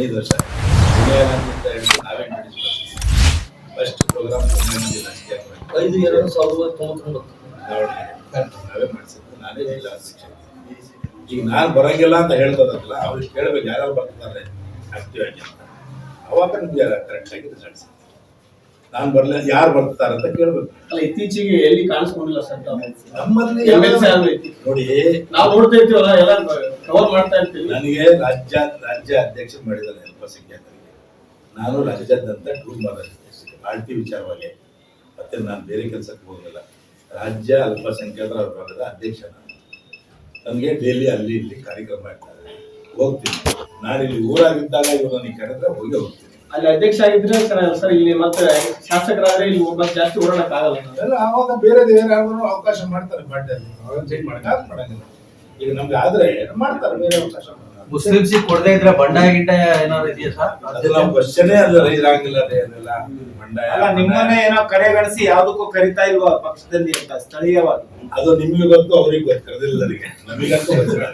15 ವರ್ಷ ಸೋನಿಯಾ ಗಾಂಧಿ ಅಂತ ಹೇಳಿ ನಾವೇ ನಡೆಸಿದ್ವಿ. ಫಸ್ಟ್ ಪ್ರೋಗ್ರಾಮ್ ರಾಜಕೀಯ 5/2/1999 ನಾವೇ ಮಾಡಿಸಿದ್ದು, ನಾನೇ ಜಿಲ್ಲಾ ಅಧ್ಯಕ್ಷ. ಈಗ ನಾನು ಬರಂಗಿಲ್ಲ ಅಂತ ಹೇಳ್ತದಲ್ಲ, ಅವ್ರಿಗೆ ಕೇಳಬೇಕು ಯಾರು ಬರ್ತಾರೆ ಆಕ್ಟಿವ್ ಆಗಿ ಅಂತ. ಅವಾಗ ನಿಮ್ಗೆ ಕರೆಕ್ಟಾಗಿ ರಿಸಲ್ಟ್ಸ್. ನಾನು ಬರಲಿಲ್ಲ, ಯಾರು ಬರ್ತಾರೆ ಅಂತ ಕೇಳ್ಬೇಕು. ಅಲ್ಲ, ಇತ್ತೀಚೆಗೆ ಎಲ್ಲಿ ಕಾಣಿಸ್ಕೊಂಡಿಲ್ಲ ಸರ್ ನಮ್ಮಲ್ಲಿ ನೋಡಿ, ನಾವು ನೋಡ್ತಾ ಇರ್ತೀವಲ್ಲ, ಎಲ್ಲ ಕವರ್ ಮಾಡ್ತಾ ಇರ್ತೀವಿ. ನನಗೆ ರಾಜ್ಯ ಅಧ್ಯಕ್ಷ ಮಾಡಿದ್ದಾರೆ ಅಲ್ಪಸಂಖ್ಯಾತರಿಗೆ. ನಾನು ರಾಜ್ಯಾದ್ಯಂತ ಟೂರ್ ಮಾಡಿದೆ ಪಾರ್ಟಿ ವಿಚಾರವಾಗಿ. ಮತ್ತೆ ನಾನು ಬೇರೆ ಕೆಲಸಕ್ಕೆ ಹೋಗಲಿಲ್ಲ. ರಾಜ್ಯ ಅಲ್ಪಸಂಖ್ಯಾತರ ವಿಭಾಗದ ಅಧ್ಯಕ್ಷ ನಾನು. ನನಗೆ ಡೈಲಿ ಅಲ್ಲಿ ಇಲ್ಲಿ ಕಾರ್ಯಕ್ರಮ ಮಾಡ್ತಾರೆ, ಹೋಗ್ತೀನಿ. ನಾನು ಇಲ್ಲಿ ಊರಾಗಿದ್ದಾಗ ಇವರು ನನಗೆ ಕರೆದ್ರೆ ಹೋಗ್ತೀನಿ. ಅಲ್ಲಿ ಅಧ್ಯಕ್ಷ ಆಗಿದ್ರೆ ಸರ್ ಇಲ್ಲಿ ಮತ್ತೆ ಶಾಸಕರಾದ್ರೆ ಇಲ್ಲಿ ಮತ್ತೆ ಜಾಸ್ತಿ ಓಡಾಡಕ್ ಆಗಲ್ಲ. ಆವಾಗ ಬೇರೆ ಅವಕಾಶ ಮಾಡ್ತಾರೆ ಪಾರ್ಟಿಯಲ್ಲಿ, ಚೇಂಜ್ ಮಾಡಂಗಿಲ್ಲ. ಈಗ ನಮ್ಗೆ ಆದ್ರೆ ಮಾಡ್ತಾರೆ, ಬೇರೆ ಅವಕಾಶ. ಮುಸ್ಲಿಮ್ಸ್ ಕೊಡದೇ ಇದ್ರೆ ಬಂಡಾಯ ಗಿಡ್ಡ ಏನಾದ್ರು ಇದೆಯಾ ಸರ್? ಅದು ನಾವು ಕ್ವಶನೇ ಅಲ್ಲ, ಇರಂಗಿಲ್ಲ ಅದೆಲ್ಲ ಬಂಡಾಯ. ಅಲ್ಲ, ನಿಮ್ಮನ್ನೇ ಏನೋ ಕಡೆಗಣಿಸಿ ಯಾವ್ದಕ್ಕೂ ಕರಿತಾ ಇಲ್ವಾ ಪಕ್ಷದಲ್ಲಿ ಅಂತ ಸ್ಥಳೀಯವಾಗಿ? ಅದು ನಿಮ್ಗೆ ಗೊತ್ತು, ಅವ್ರಿಗೆ ಗೊತ್ತು, ಕರೆದಿಲ್ಲ ನನಗೆ. ನಮಗಂತೂ ಗೊತ್ತಿಲ್ಲ.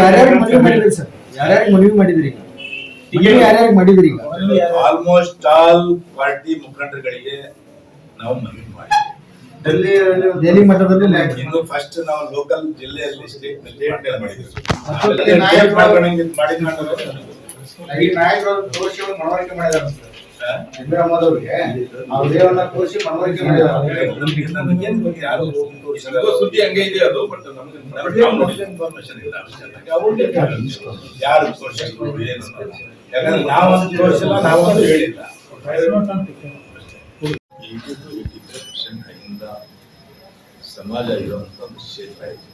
ಯಾರ್ಯಾರಿಗೆ ಮನವಿ ಮಾಡಿದ್ರಿ ಸರ್? ಯಾರ್ಯಾರಿಗೆ ಮನವಿ ಮಾಡಿದ್ರಿ? ಯಾರ್ಯಾರಿಗೆ ಮಾಡಿದ್ರಿ? ಆಲ್ಮೋಸ್ಟ್ ಆಲ್ ಪಾರ್ಟಿ ಮುಖಂಡರುಗಳಿಗೆ ನಾವು ಮನವಿ ಮಾಡಿದ್ವಿ. ದೆಹಲಿ ಮಟ್ಟದಲ್ಲಿ ಇನ್ನು ಫಸ್ಟ್ ನಾವು ಲೋಕಲ್ ಜಿಲ್ಲೆಯಲ್ಲಿ ಸ್ಟೇಟ್ ಮಾಡಿದ್ವಿ. ಈ ನಾಯಕರು ತೋರಿಸಿ ಮನವರಿಕೆ ಮಾಡಿದಾರೆ ಸಿದ್ದರಾಮಯ್ಯ ಅವರಿಗೆ. ಅವ್ರೇವನ್ನ ತೋರಿಸಿ ಮನವರಿಕೆ ಮಾಡಿದಾರೆ. ಯಾರು ಸುದ್ದಿ ಹಂಗೆ ಇದೆ ಅದು, ಬಟ್ ನಮ್ಗೆ ಇನ್ಫಾರ್ಮೇಶನ್ ಇಲ್ಲ. ಯಾರು ತೋರಿಸಿದ್ರು ಏನು, ಯಾಕಂದ್ರೆ ನಾವೊಂದು ತೋರಿಸಿಲ್ಲ, ನಾವೊಂದು ಹೇಳಿಲ್ಲ. 80-85% ಅಹಿಂದ ಸಮಾಜ ಇರುವಂತ ಒಂದು ಕ್ಷೇತ್ರ ಇದೆ.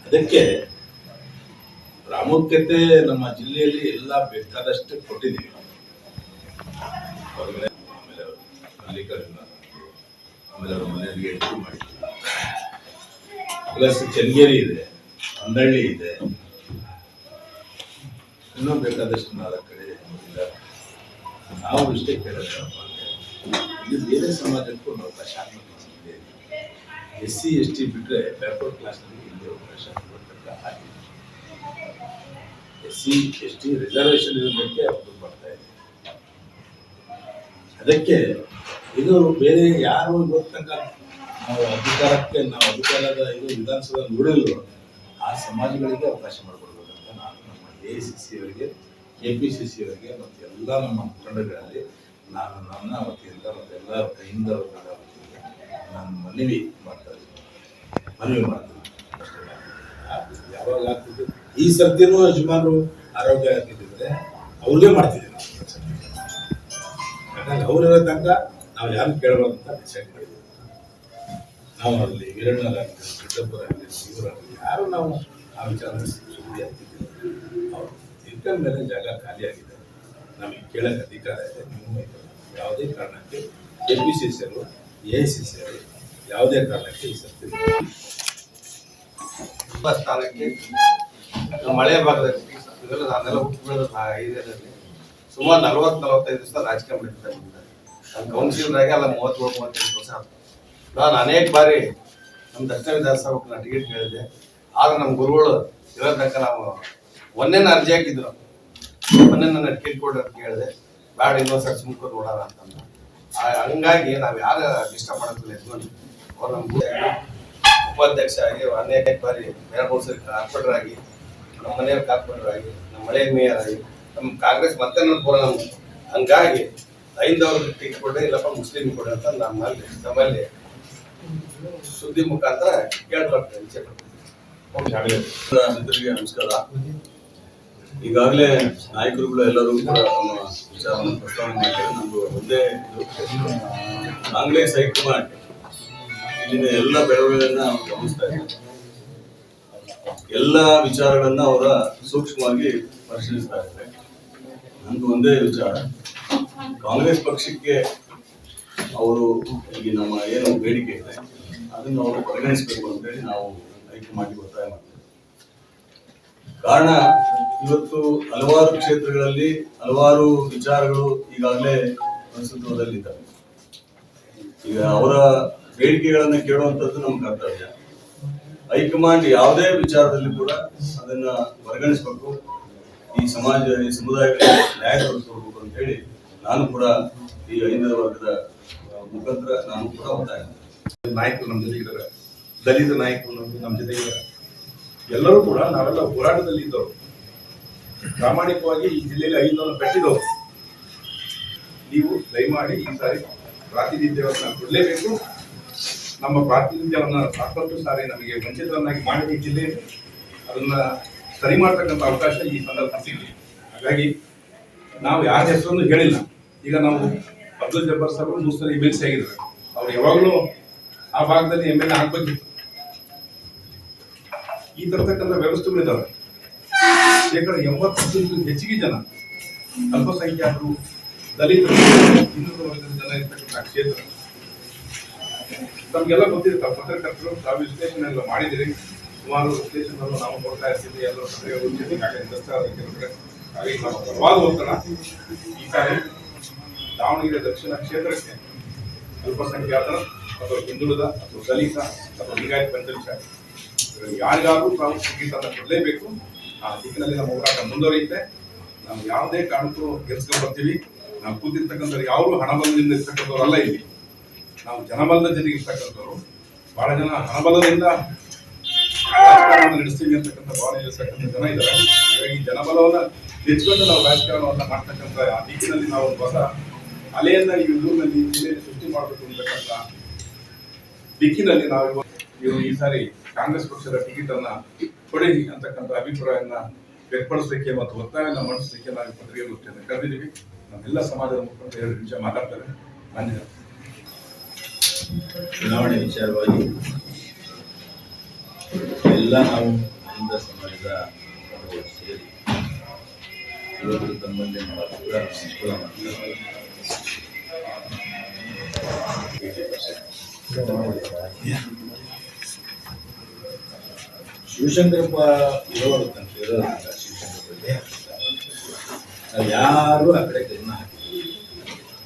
ಅದಕ್ಕೆ ಪ್ರಾಮುಖ್ಯತೆ ನಮ್ಮ ಜಿಲ್ಲೆಯಲ್ಲಿ ಎಲ್ಲ ಬೇಕಾದಷ್ಟು ಕೊಟ್ಟಿದ್ದೀವಿ. ಹೊರಗಡೆ ಆಮೇಲೆ ಮಲ್ಲಿಕಾರ್ಜುನ, ಆಮೇಲೆ ಅವ್ರ ಮನೆಯವರಿಗೆ ಎಂಟ್ರಿ ಮಾಡಿದ್ವಿ. ಪ್ಲಸ್ ಚನ್ನಗಿರಿ ಇದೆ, ಹೊಂದಳ್ಳಿ ಇದೆ, ಇನ್ನೂ ಬೇಕಾದಷ್ಟು 4 ಕಡೆ ಇದ್ದಾರೆ. ನಾವು ಇಷ್ಟೇ ಕೇಳೋದು, ಇಲ್ಲಿ ಬೇರೆ ಸಮಾಜಕ್ಕೂ ಅವಕಾಶ ಇದೆ. SC ST ಬಿಟ್ಟರೆ ಬ್ಯಾಕ್ವರ್ಡ್ ಕ್ಲಾಸ್ನಲ್ಲಿ ಇಲ್ಲಿ ಅವಕಾಶ ಕೊಡ್ತಕ್ಕ ಆಗಿದೆ. SC ST ರಿಸರ್ವೇಶನ್ ಇರೋದಕ್ಕೆ ಅವ್ರು ಬರ್ತಾ ಇದೆ. ಅದಕ್ಕೆ ಇದು ಬೇರೆ ಯಾರು ಇವತ್ತಂಕ ನಾವು ಅಧಿಕಾರದ ಇದು ವಿಧಾನಸಭೆ ನೋಡಿಲ್ವೋ ಆ ಸಮಾಜಗಳಿಗೆ ಅವಕಾಶ ಮಾಡಿಕೊಡ್ಬೇಕಂತ ನಾನು ನಮ್ಮ AICC ಅವರಿಗೆ, KPCC ಅವರಿಗೆ ಮತ್ತು ಎಲ್ಲ ನಮ್ಮ ಮುಖಂಡಗಳಲ್ಲಿ ನಾನು ನನ್ನ ವತಿಯಿಂದ ಮತ್ತು ಎಲ್ಲ ಕೈಯಿಂದ ನಾನು ಮನವಿ ಮಾಡ್ತೀನಿ. ಯಾವಾಗ ಆಗ್ತಿದ್ದು ಈ ಸರ್ತಿನೂ ಯಜಮಾನರು ಆರೋಗ್ಯ ಆಗ್ತಿದ್ದರೆ ಅವ್ರಿಗೆ ಮಾಡ್ತಿದ್ದೀವಿ ನಾವು. ಯಾಕಂದ್ರೆ ಅವ್ರಿರೋ ತನಕ ನಾವು ಯಾರು ಕೇಳಬಾರ್ದು ಅಂತ ಡಿಸೈಡ್ ಮಾಡಿದ್ದೀವಿ. ನಾವು ಅಲ್ಲಿ ವೀರಣ್ಣರಾಗಲಿ, ಸಿದ್ದಪ್ಪರಾಗಲಿ, ಇವರಾಗಲಿ ಯಾರು ನಾವು ಆ ವಿಚಾರ ಸುದ್ದಿ ಆಗ್ತಿದ್ದೀವಿ. ಅವರು ಇನ್ಕಮ್ ಮೇಲೆ ಜಾಗ ಖಾಲಿಯಾಗಿದೆ, ನಮಗೆ ಕೇಳಕ್ಕೆ ಅಧಿಕಾರ ಇದೆ. ನೀವು ಯಾವುದೇ ಕಾರಣಕ್ಕೆ KPCC ಅವರು, AICC ಅವರು ಯಾವುದೇ ಕಾರಣಕ್ಕೆ ಈ ಸರ್ತಿ ಸ್ಥಾನಕ್ಕೆ ಮಳೆ ಭಾಗದಲ್ಲಿ ನಾನೆಲ್ಲ ಹುಟ್ಟು ಬೆಳೆದ ಏರಿಯಾದಲ್ಲಿ ಸುಮಾರು 40-45 ದಿವಸ ರಾಜಕೀಯ ಮಾಡಿರ್ತಾ ಇದ್ದಾರೆ. ನಾನು ಕೌನ್ಸಿಲರ್ ಆಗಿ ಅಲ್ಲ 37-38 ವರ್ಷ. ನಾನು ಅನೇಕ ಬಾರಿ ನಮ್ಮ ದಕ್ಷಿಣ ವಿಧಾನಸಭೆಗೆ ನಾನು ಟಿಕೆಟ್ ಕೇಳಿದೆ. ಆದ್ರೆ ನಮ್ಮ ಗುರುಗಳು ಇರೋ ತನಕ ನಾವು ಒಂದೇ ಅರ್ಜಿ ಹಾಕಿದ್ರು. ಮೊನ್ನೆ ನನ್ನ ಟಿಕೆಟ್ ಕೊಡ್ರಿ ಅಂತ ಕೇಳಿದೆ. ಬ್ಯಾಡ, ಇನ್ನೊಂದ್ಸರಿ ಸುಮ್ಕೊಂಡು ನೋಡೋಣ ಅಂತಂದ. ಹಂಗಾಗಿ ನಾವು ಯಾರು ಇಷ್ಟಪಡೋದಿಲ್ಲ. ಯಜಮಾನ್ ಅವ್ರು ನಮ್ಮ ಉಪಾಧ್ಯಕ್ಷ ಆಗಿ ಅನೇಕ ಬಾರಿ 2-3 ಸರಿ ಕಾರ್ಪೊರೇಟರ್ ಆಗಿ, ನಮ್ಮ ಮನೆಯವ್ರ ಕಾರ್ಪೊರೇಟರ್ ಆಗಿ, ನಮ್ಮ ಮಳೆ ಮೇಯರ್ ಆಗಿ, ನಮ್ಮ ಕಾಂಗ್ರೆಸ್ ಮತ್ತೆ ನನ್ನ ಪೂರ ನಮ್ಗೆ. ಹಂಗಾಗಿ ಐದವ್ರಿಗೆ ಟಿಕೆಟ್ ಕೊಡ್ರಿ, ಇಲ್ಲಪ್ಪ ಮುಸ್ಲಿಂ ಕೊಡ್ರಿ ಅಂತ ನಮ್ಮಲ್ಲಿ ಸುದ್ದಿ ಮುಖಾಂತರ ಕೇಳ್ಕೊಳ್ತೇನೆ. ಮಿತ್ರರಿಗೆ ನಮಸ್ಕಾರ. ಈಗಾಗಲೇ ನಾಯಕರುಗಳು ಎಲ್ಲರೂ ಕೂಡ ತಮ್ಮ ವಿಚಾರವನ್ನು ಪ್ರಸ್ತಾವನೆ ಮಾಡಿದ್ದಾರೆ. ನಮ್ದು ಒಂದೇ ಕಾಂಗ್ರೆಸ್ ಹೈಕಮಾಂಡ್ ಇಲ್ಲಿನ ಎಲ್ಲ ಬೆಳವಣಿಗೆಗಳನ್ನ ಅವರು ಗಮನಿಸ್ತಾ ಇದ್ದಾರೆ. ಎಲ್ಲ ವಿಚಾರಗಳನ್ನ ಅವರ ಸೂಕ್ಷ್ಮವಾಗಿ ಪರಿಶೀಲಿಸ್ತಾ ಇದ್ದಾರೆ. ನಮ್ದು ಒಂದೇ ವಿಚಾರ, ಕಾಂಗ್ರೆಸ್ ಪಕ್ಷಕ್ಕೆ ಅವರು ಈಗ ನಮ್ಮ ಏನು ಬೇಡಿಕೆ ಇದೆ ಅದನ್ನು ಅವರು ಪರಿಗಣಿಸಬೇಕು ಅಂತೇಳಿ ನಾವು ಹೈಕಮಾಂಡ್ಗೆ ಒತ್ತಾಯ ಮಾಡ್ತೇವೆ. ಕಾರಣ, ಇವತ್ತು ಹಲವಾರು ಕ್ಷೇತ್ರಗಳಲ್ಲಿ ಹಲವಾರು ವಿಚಾರಗಳು ಈಗಾಗಲೇ ಅಸ್ತಿತ್ವದಲ್ಲಿದ್ದಾವೆ. ಈಗ ಅವರ ಬೇಡಿಕೆಗಳನ್ನ ಕೇಳುವಂಥದ್ದು ನಮ್ಮ ಕರ್ತವ್ಯ. ಹೈಕಮಾಂಡ್ ಯಾವುದೇ ವಿಚಾರದಲ್ಲಿ ಕೂಡ ಅದನ್ನ ಪರಿಗಣಿಸಬೇಕು. ಈ ಸಮಾಜ ಈ ಸಮುದಾಯಕ್ಕೆ ನ್ಯಾಯ ಕೊಡಿಸ್ಕೊಡ್ಬೇಕು ಅಂತ ಹೇಳಿ ನಾನು ಕೂಡ ಈ 5ನೇ ವರ್ಗದ ಮುಖಾಂತರ ನಾನು ಕೂಡ ಒತ್ತಾಯ ನಾಯಕರು ನಮ್ಮ ಜೊತೆಗಿದ್ದಾರೆ, ದಲಿತ ನಾಯಕರು ನಮ್ಮ ಜೊತೆಗಿದ್ದಾರೆ. ಎಲ್ಲರೂ ಕೂಡ ನಾವೆಲ್ಲ ಹೋರಾಟದಲ್ಲಿ ಇದ್ದವರು, ಪ್ರಾಮಾಣಿಕವಾಗಿ ಈ ಜಿಲ್ಲೆಯಲ್ಲಿ 5 ಕಟ್ಟಿದವರು. ನೀವು ದಯಮಾಡಿ ಈ ಸಾರಿ ಪ್ರಾತಿನಿಧ್ಯವನ್ನ ಕೊಡಲೇಬೇಕು. ನಮ್ಮ ಪ್ರಾತಿನಿಧ್ಯವನ್ನ ಸಾಕಷ್ಟು ಸಾರಿ ನಮಗೆ ವಂಚಿತರನ್ನಾಗಿ ಮಾಡಿದ ಈ ಜಿಲ್ಲೆಯಲ್ಲಿ ಅದನ್ನ ಸರಿ ಮಾಡ್ತಕ್ಕಂಥ ಅವಕಾಶ ಈ ಸಂದರ್ಭ ಸಿಗಲಿ. ಹಾಗಾಗಿ ನಾವು ಯಾರ ಹೆಸರನ್ನು ಹೇಳಿಲ್ಲ. ಈಗ ನಾವು ಅಬ್ದುಲ್ ಜಬ್ಬಾರ್ ಸಾಹೇಬರು 3 ಸರಿ MLC ಆಗಿದ್ದಾರೆ. ಅವ್ರು ಯಾವಾಗಲೂ ಆ ಭಾಗದಲ್ಲಿ MLA ಆಗ್ಬೇಕಿತ್ತು. ಈ ತರತಕ್ಕಂಥ ವ್ಯವಸ್ಥೆಗಳು ಇದ್ದಾವೆ. 80% ಹೆಚ್ಚಿಗೆ ಜನ ಅಲ್ಪಸಂಖ್ಯಾತರು, ದಲಿತರು, ಹಿಂದುಳಿದ ವರ್ಗದ ಜನ ಇರ್ತಕ್ಕಂಥ ಕ್ಷೇತ್ರ ನಮ್ಗೆಲ್ಲ ಗೊತ್ತಿರ್ತಾವೆ. ಪತ್ರಕರ್ತರು ತಾವು ವಿಶ್ಲೇಷಣೆ ಎಲ್ಲ ಮಾಡಿದಿರಿ. ಸುಮಾರು ವಿಶ್ಲೇಷಣೆಗಳು ನಾವು ನೋಡ್ತಾ ಇರ್ತೀವಿ. ಎಲ್ಲರೂ ಹಾಗಾಗಿ ನಾವು ಬಲವಾದ ಹೋಗ್ತಾನ ಈ ಸಾರಿ ದಾವಣಗೆರೆ ದಕ್ಷಿಣ ಕ್ಷೇತ್ರಕ್ಕೆ ಅಲ್ಪಸಂಖ್ಯಾತರ ಅಥವಾ ಹಿಂದುಳಿದ ಅಥವಾ ದಲಿತ ಅಥವಾ ಲಿಂಗಾಯತ ಪಂಚಮಶ ಯಾರಿಗಾದ್ರೂ ನಾವು ಟಿಕೆಟ್ ಕೊಡಲೇಬೇಕು. ಆ ದಿಕ್ಕಿನಲ್ಲಿ ನಮ್ಮ ಹೋರಾಟ ಮುಂದುವರಿಯುತ್ತೆ. ನಾವು ಯಾವುದೇ ಕಾರಣಕ್ಕೂ ಗೆಲ್ಸ್ಕೊಂಡು ಬರ್ತೀವಿ. ನಾವು ಕೂತಿರ್ತಕ್ಕಂಥವ್ರು ಯಾರು ಹಣಬಲದಿಂದ ಇರ್ತಕ್ಕಂಥವ್ರಲ್ಲ. ಇಲ್ಲಿ ನಾವು ಜನಬಲದ ಜೊತೆಗೆ ಇರ್ತಕ್ಕಂಥವ್ರು. ಬಹಳ ಜನ ಹಣಬಲದಿಂದ ರಾಜಕಾರಣ ನಡೆಸ್ತೀವಿ ಅಂತಕ್ಕಂಥ ಭಾವನೆ ಇರ್ತಕ್ಕಂಥ ಜನ ಇದ್ದಾರೆ. ಹಾಗಾಗಿ ಜನಬಲವನ್ನ ಹೆಚ್ಚಿಕೊಂಡು ನಾವು ರಾಜಕಾರಣವನ್ನ ಮಾಡ್ತಕ್ಕಂಥ ಆ ದಿಕ್ಕಿನಲ್ಲಿ ನಾವು ಒಂದು ಹೊಸ ಅಲೆಯನ್ನ ಈ ಊರಿನಲ್ಲಿ ಜಿಲ್ಲೆಯಲ್ಲಿ ಸೃಷ್ಟಿ ಮಾಡಬೇಕು ಅಂತಕ್ಕಂಥ ದಿಕ್ಕಿನಲ್ಲಿ ನಾವು ಈ ಸಾರಿ ಕಾಂಗ್ರೆಸ್ ಪಕ್ಷದ ಟಿಕೆಟ್ ಅನ್ನ ಕೊಡಿ ಅಂತಕ್ಕಂಥ ಅಭಿಪ್ರಾಯವನ್ನ ವ್ಯಕ್ತಪಡಿಸಲಿಕ್ಕೆ ಮತ್ತು ಒತ್ತಾಯವನ್ನು ಮಂಡಿಸಲಿಕ್ಕೆ ನಾವು ಪತ್ರಿಕೆಗೋಷ್ಠಿಯನ್ನು ಕರೆದಿದ್ದೀವಿ. ನಮ್ಮೆಲ್ಲ ಸಮಾಜದ ಮುಖಂಡರು 2 ನಿಮಿಷ ಮಾತಾಡ್ತಾರೆ. ಧನ್ಯವಾದ. ಚುನಾವಣೆ ವಿಚಾರವಾಗಿ ಎಲ್ಲ ನಾವು ಹಿಂದ ಸಮಾಜದ ಸೇರಿ ಇವತ್ತು ತಮ್ಮಲ್ಲಿ ಕೂಡ ಅನುಕೂಲ ಮಾಡ್ತಾರೆ. ಶಿವಶಂಕರಪ್ಪ ಇರೋದಕ್ಕಂತ ಶಿವಶಂಕರಪ್ಪ ನಾವು ಯಾರು ಆ ಕಡೆ ಗಮನ ಹಾಕಿದ್ವಿ.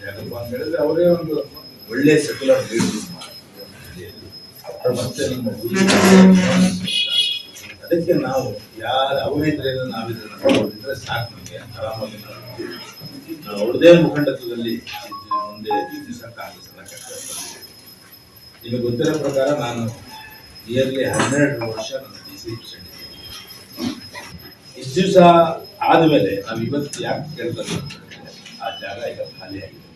ಯಾಕಪ್ಪ ಅಂತ ಹೇಳಿದ್ರೆ ಅವರೇ ಒಂದು ಒಳ್ಳೆ ಸೆಕ್ಯುಲರ್ ಲೀಡರ್ ಮತ್ತೆ ನಮ್ಮ ಅದಕ್ಕೆ ನಾವು ಯಾರು ಅವರಿದ್ರೆ ನಾವಿದ್ರೆ ಸಾಕು. ನಮಗೆ ಆರಾಮಾಗಿ ನಾವು ಅವ್ರದೇ ಮುಖಂಡತ್ವದಲ್ಲಿ ಮುಂದೆ ಈ ದಿವಸ ಕಾಂಗ್ರೆಸ್ ನಿಮಗೆ ಗೊತ್ತಿರೋ ಪ್ರಕಾರ ನಾನು ಇಯರ್ಲಿ 12 ವರ್ಷ ನನ್ನ DC ಪ್ರೆಸಿಡೆಂಟ್ ಇದ್ದೀನಿ. ಇಷ್ಟು ದಿವಸ ಆದಮೇಲೆ ನಾವು ಇವತ್ತು ಯಾಕೆ ಕೇಳ್ತಾರೆ, ಆ ಜಾಗ ಈಗ ಖಾಲಿ ಆಗಿದೆ.